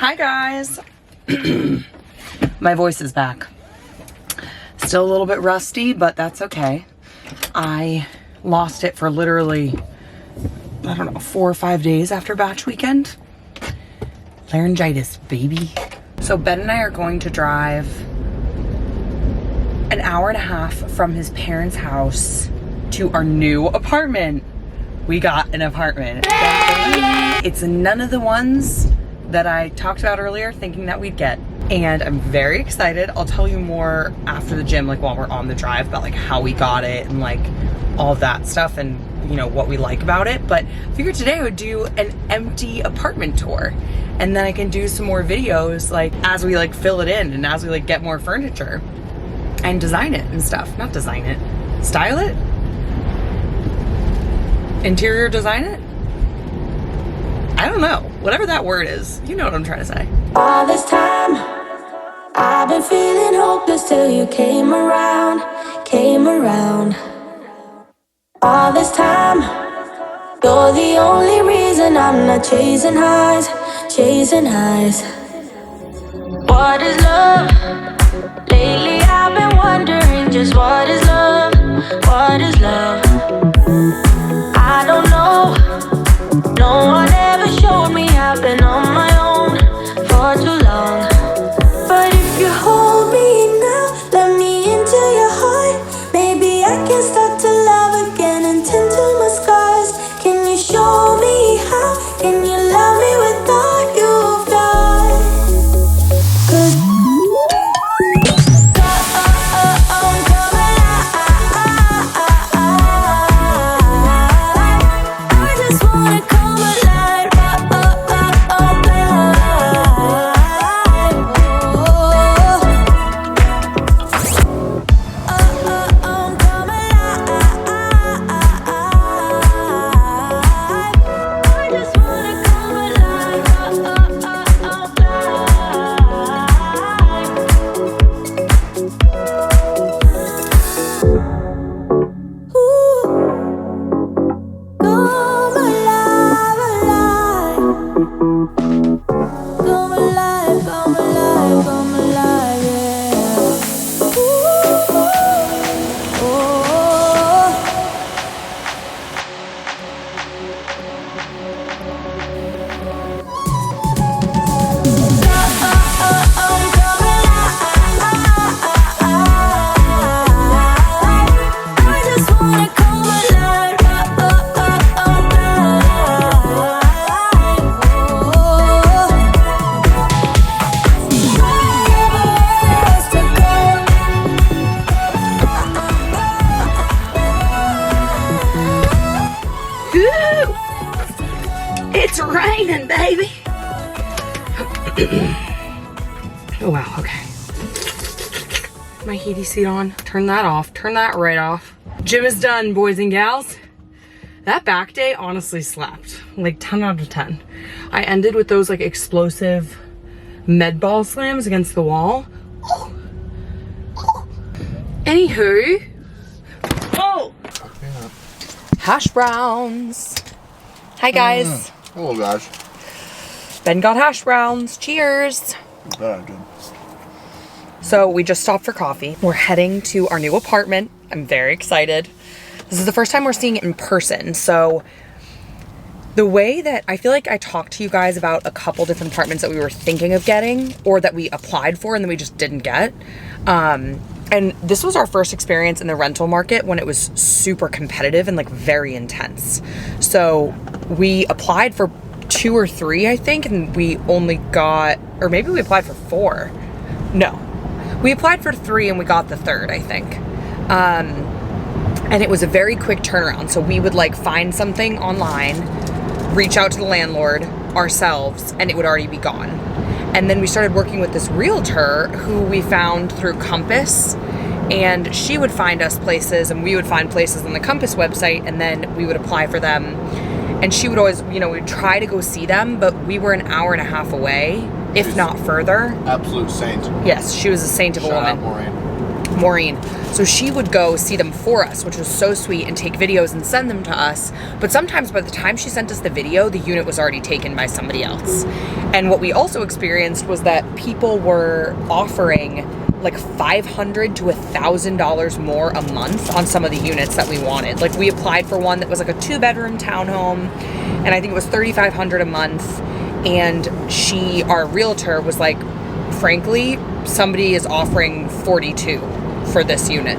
Hi guys. My voice is back. Still a little bit rusty, but that's okay. I lost it for literally, I don't know, 4 or 5 days after batch weekend. Laryngitis, baby. So Ben and I are going to drive an hour and a half from his parents' house to our new apartment. We got an apartment. It's none of the ones that I talked about earlier thinking that we'd get. And I'm very excited. I'll tell you more after the gym, like while we're on the drive, about like how we got it and like all of that stuff and you know what we like about it. But I figured today I would do an empty apartment tour, and then I can do some more videos like as we like fill it in and as we like get more furniture and design it and stuff. Not design it, style it, interior design it. I don't know, whatever that word is, you know what I'm trying to say. All this time I've been feeling hopeless till you came around. All this time you're the only reason I'm not chasing highs. What is love? Lately I've been wondering just what is love? I don't know. No one ever showed me I've been on my own for too long. But if you hold me now, let me into your heart. Maybe I can start to love again and tend to my scars. Can you show me how? Can you love me with all you've got? 'Cause I'm coming alive. I just wanna come alive. It's raining, baby. Oh wow, okay. My heaty seat on, turn that off, turn that right off. Gym is done, boys and gals. That back day honestly slapped, like 10 out of 10. I ended with those like explosive med ball slams against the wall. Anywho, oh, hash browns. Hi guys. Hello guys. Ben got hash browns. Cheers. Good. So we just stopped for coffee. We're heading to our new apartment. I'm very excited. This is the first time we're seeing it in person. So the way that I feel like I talked to you guys about a couple different apartments that we were thinking of getting or that we applied for and then we just didn't get. And this was our first experience in the rental market when it was super competitive and like very intense. So we applied for 2 or 3, I think, and we only got, or maybe we applied for 4. No, we applied for 3 and we got the 3rd, I think. And it was a very quick turnaround. So we would like find something online, reach out to the landlord ourselves, and it would already be gone. And then we started working with this realtor who we found through Compass, and she would find us places and we would find places on the Compass website, and then we would apply for them. And she would always, you know, we'd try to go see them, but we were an hour and a half away, if not further. Absolute saint. Yes, she was a saint of a woman. Shout out Maureen. Maureen. So she would go see them for us, which was so sweet, and take videos and send them to us. But sometimes by the time she sent us the video, the unit was already taken by somebody else. And what we also experienced was that people were offering like $500 to $1,000 more a month on some of the units that we wanted. Like we applied for one that was like a 2-bedroom townhome, and I think it was $3,500 a month. And our realtor was like, frankly, somebody is offering 42 for this unit.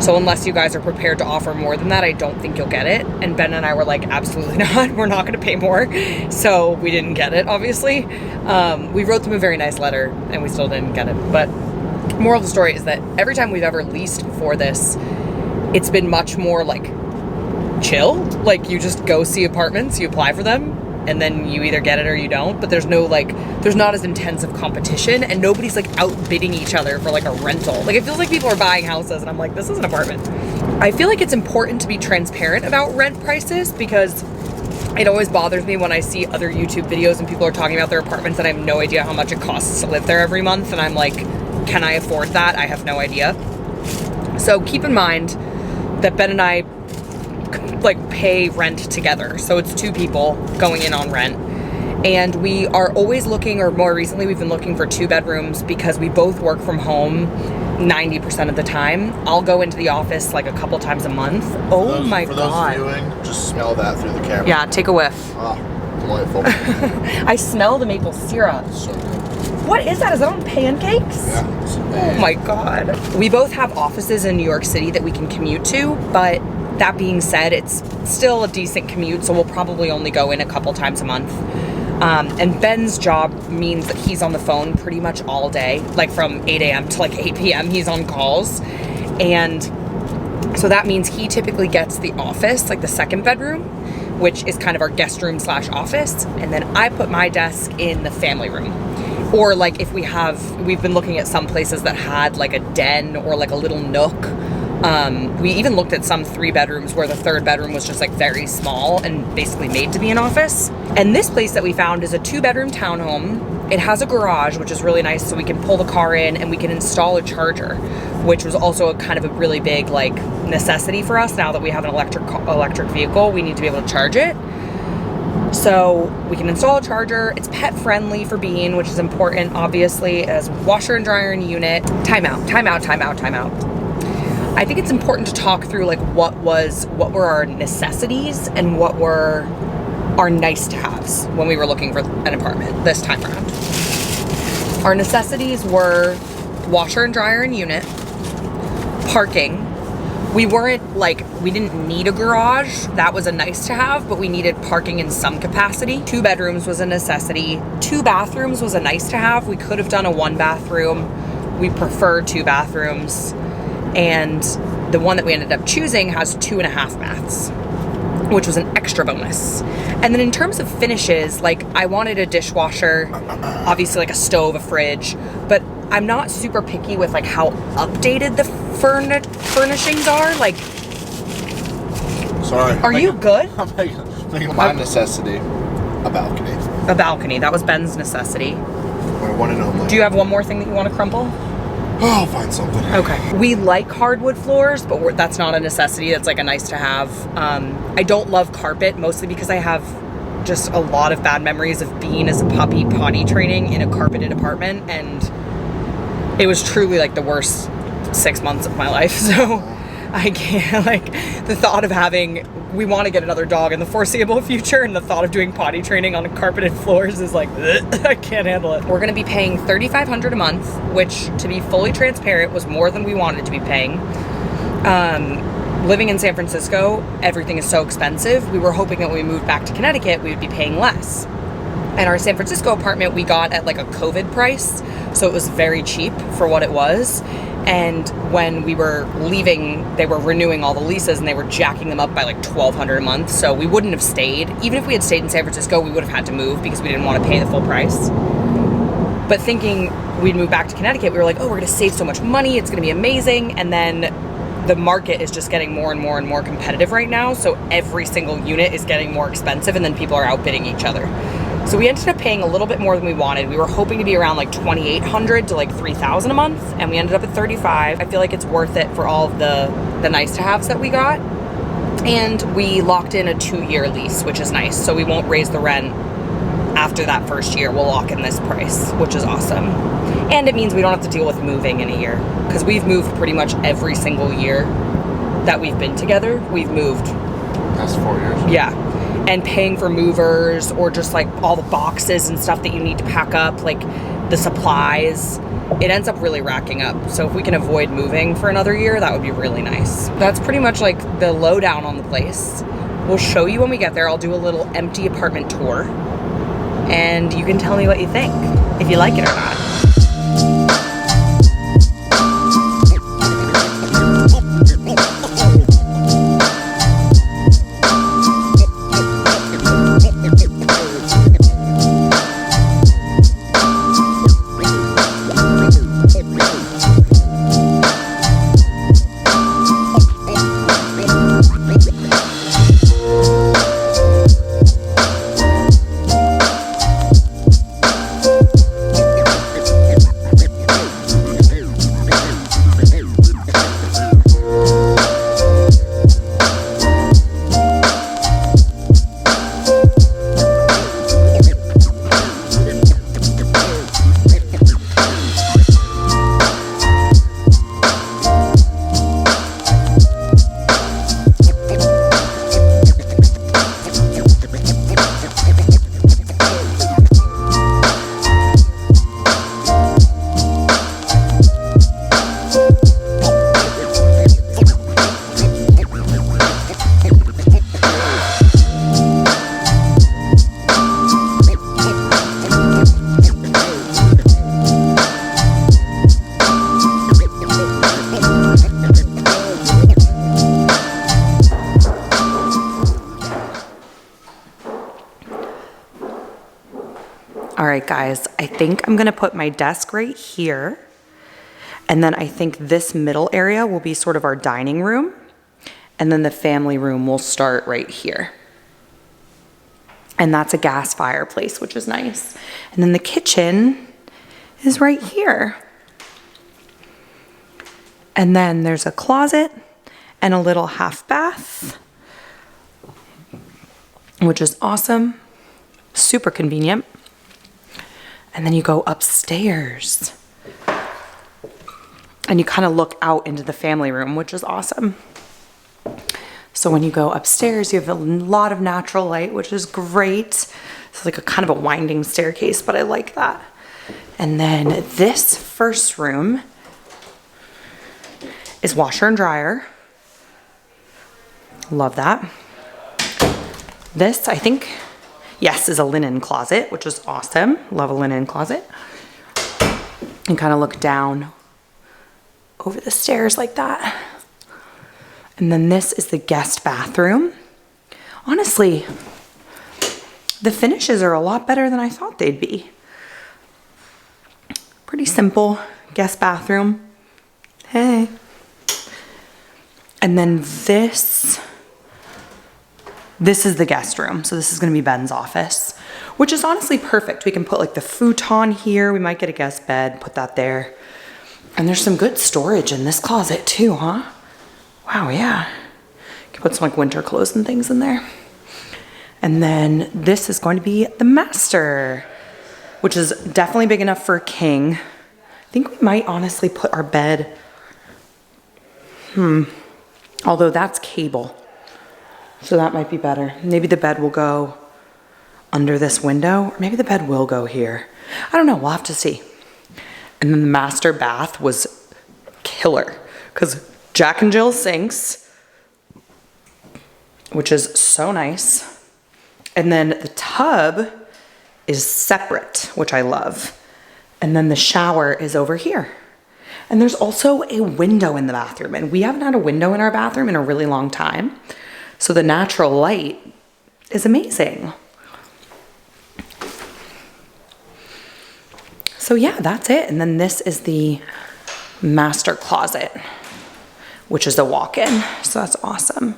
So unless you guys are prepared to offer more than that, I don't think you'll get it. And Ben and I were like, absolutely not. We're not going to pay more. So we didn't get it, obviously. We wrote them a very nice letter and we still didn't get it. But moral of the story is that every time we've ever leased before this, it's been much more like chill. Like you just go see apartments, you apply for them, and then you either get it or you don't. But there's not as intense of competition, and nobody's like outbidding each other for like a rental. Like it feels like people are buying houses and I'm like, this is an apartment. I feel like it's important to be transparent about rent prices, because it always bothers me when I see other YouTube videos and people are talking about their apartments and I have no idea how much it costs to live there every month, and I'm like, can I afford that? I have no idea. So keep in mind that Ben and I like pay rent together. So it's 2 people going in on rent. And we are always looking, or more recently we've been looking for 2 bedrooms because we both work from home 90% of the time. I'll go into the office like a couple times a month. Oh my God. For those viewing, just smell that through the camera. Yeah, take a whiff. Ah, delightful. I smell the maple syrup. So good. What is that? Is that on pancakes? Yeah. Oh my God. We both have offices in New York City that we can commute to, but that being said, it's still a decent commute, so we'll probably only go in a couple times a month. And Ben's job means that he's on the phone pretty much all day, like from 8 a.m. to like 8 p.m. he's on calls. And so that means he typically gets the office, like the 2nd bedroom, which is kind of our guest room / office. And then I put my desk in the family room. Or like if we've been looking at some places that had like a den or like a little nook. We even looked at some 3 bedrooms where the 3rd bedroom was just like very small and basically made to be an office. And this place that we found is a 2-bedroom townhome. It has a garage, which is really nice, so we can pull the car in and we can install a charger, which was also a kind of a really big like necessity for us. Now that we have an electric vehicle, we need to be able to charge it. So we can install a charger. It's pet friendly for Bean, which is important, obviously, as washer and dryer in a unit. Time out. I think it's important to talk through like what were our necessities and what were our nice to haves when we were looking for an apartment this time around. Our necessities were washer and dryer in unit, parking. We didn't need a garage. That was a nice to have, but we needed parking in some capacity. 2 bedrooms was a necessity. 2 bathrooms was a nice to have. We could have done a 1 bathroom. We prefer 2 bathrooms. And the one that we ended up choosing has 2.5 baths, which was an extra bonus. And then in terms of finishes, like I wanted a dishwasher, obviously like a stove, a fridge, but I'm not super picky with like how updated the furnishings are. Like, sorry. Are you good? I'm making my necessity a balcony. A balcony. That was Ben's necessity. My one and only. Do you have one more thing that you want to crumple? Oh, I'll find something. Okay. We like hardwood floors, but that's not a necessity. That's like a nice to have. I don't love carpet, mostly because I have just a lot of bad memories of being as a puppy potty training in a carpeted apartment, and it was truly like the worst 6 months of my life. So I can't, like, the thought of we want to get another dog in the foreseeable future, and the thought of doing potty training on carpeted floors is like, I can't handle it. We're going to be paying $3,500 a month, which, to be fully transparent, was more than we wanted to be paying. Living in San Francisco, everything is so expensive. We were hoping that when we moved back to Connecticut, we would be paying less. And our San Francisco apartment we got at like a COVID price, so it was very cheap for what it was. And when we were leaving, they were renewing all the leases and they were jacking them up by like $1,200 a month. So we wouldn't have stayed. Even if we had stayed in San Francisco, we would have had to move because we didn't want to pay the full price. But thinking we'd move back to Connecticut, we were like, oh, we're going to save so much money. It's going to be amazing. And then the market is just getting more and more and more competitive right now. So every single unit is getting more expensive, and then people are outbidding each other. So we ended up paying a little bit more than we wanted. We were hoping to be around like $2,800 to like $3,000 a month, and we ended up at $35,000. I feel like it's worth it for all of the nice to haves that we got. And we locked in a 2-year lease, which is nice. So we won't raise the rent after that first year. We'll lock in this price, which is awesome. And it means we don't have to deal with moving in a year, because we've moved pretty much every single year that we've been together. We've moved. Past 4 years. Yeah. And paying for movers, or just like all the boxes and stuff that you need to pack up, like the supplies, it ends up really racking up. So if we can avoid moving for another year, that would be really nice. That's pretty much like the lowdown on the place. We'll show you when we get there. I'll do a little empty apartment tour, and you can tell me what you think, if you like it or not. All right, guys, I think I'm gonna put my desk right here. And then I think this middle area will be sort of our dining room. And then the family room will start right here. And that's a gas fireplace, which is nice. And then the kitchen is right here. And then there's a closet and a little half bath, which is awesome, super convenient. And then you go upstairs and you kind of look out into the family room, which is awesome. So when you go upstairs, you have a lot of natural light, which is great. It's like a kind of a winding staircase, but I like that. And then this first room is washer and dryer. Love that. This, I think, yes, is a linen closet, which is awesome. Love a linen closet. And kind of look down over the stairs like that. And then this is the guest bathroom. Honestly, the finishes are a lot better than I thought they'd be. Pretty simple guest bathroom. Hey. And then this is the guest room. So this is gonna be Ben's office, which is honestly perfect. We can put like the futon here. We might get a guest bed, put that there. And there's some good storage in this closet too, huh? Wow, yeah. You can put some like winter clothes and things in there. And then this is going to be the master, which is definitely big enough for a king. I think we might honestly put our bed, although that's cable. So that might be better. Maybe the bed will go under this window, or maybe the bed will go here. I don't know, we'll have to see. And then the master bath was killer, because Jack and Jill sinks, which is so nice. And then the tub is separate, which I love. And then the shower is over here. And there's also a window in the bathroom, and we haven't had a window in our bathroom in a really long time. So the natural light is amazing. So yeah, that's it. And then this is the master closet, which is a walk-in. So that's awesome.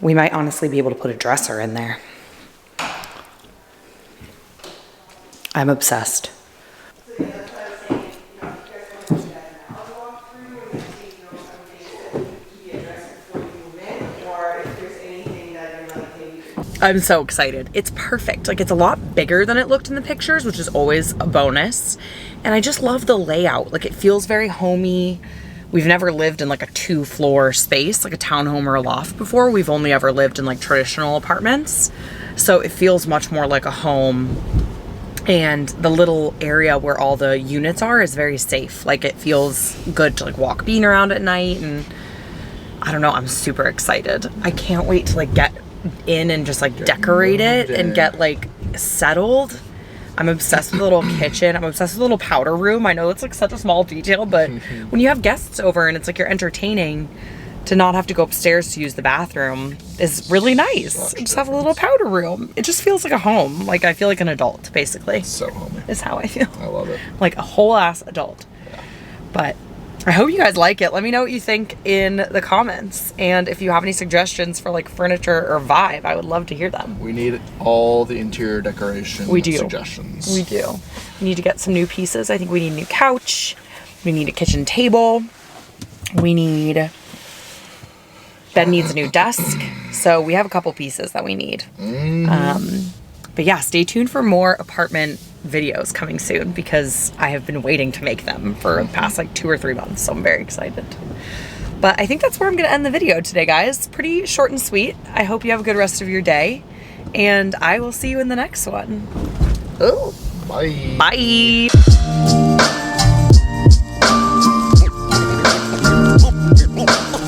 We might honestly be able to put a dresser in there. I'm obsessed. I'm so excited. It's perfect. Like, it's a lot bigger than it looked in the pictures, which is always a bonus. And I just love the layout. Like, it feels very homey. We've never lived in like a 2-floor space, like a townhome or a loft before. We've only ever lived in like traditional apartments. So it feels much more like a home. And the little area where all the units are is very safe. Like, it feels good to like walk Bean around at night. And I don't know, I'm super excited. I can't wait to like get in and just like decorate it and get like settled. I'm obsessed with the little kitchen. I'm obsessed with the little powder room. I know it's like such a small detail, but when you have guests over and it's like you're entertaining, to not have to go upstairs to use the bathroom is really nice. Just have a little powder room. It just feels like a home. Like, I feel like an adult, basically. So homey. Is how I feel. I love it. Like a whole ass adult. Yeah. But I hope you guys like it. Let me know what you think in the comments. And if you have any suggestions for like furniture or vibe, I would love to hear them. We need all the interior decoration suggestions. We do. We need to get some new pieces. I think we need a new couch. We need a kitchen table. Bed needs a new desk. So we have a couple pieces that we need. But yeah, stay tuned for more apartment videos coming soon, because I have been waiting to make them for the past like 2 or 3 months. So I'm very excited. But I think that's where I'm going to end the video today, guys. Pretty short and sweet. I hope you have a good rest of your day. And I will see you in the next one. Oh, bye. Bye.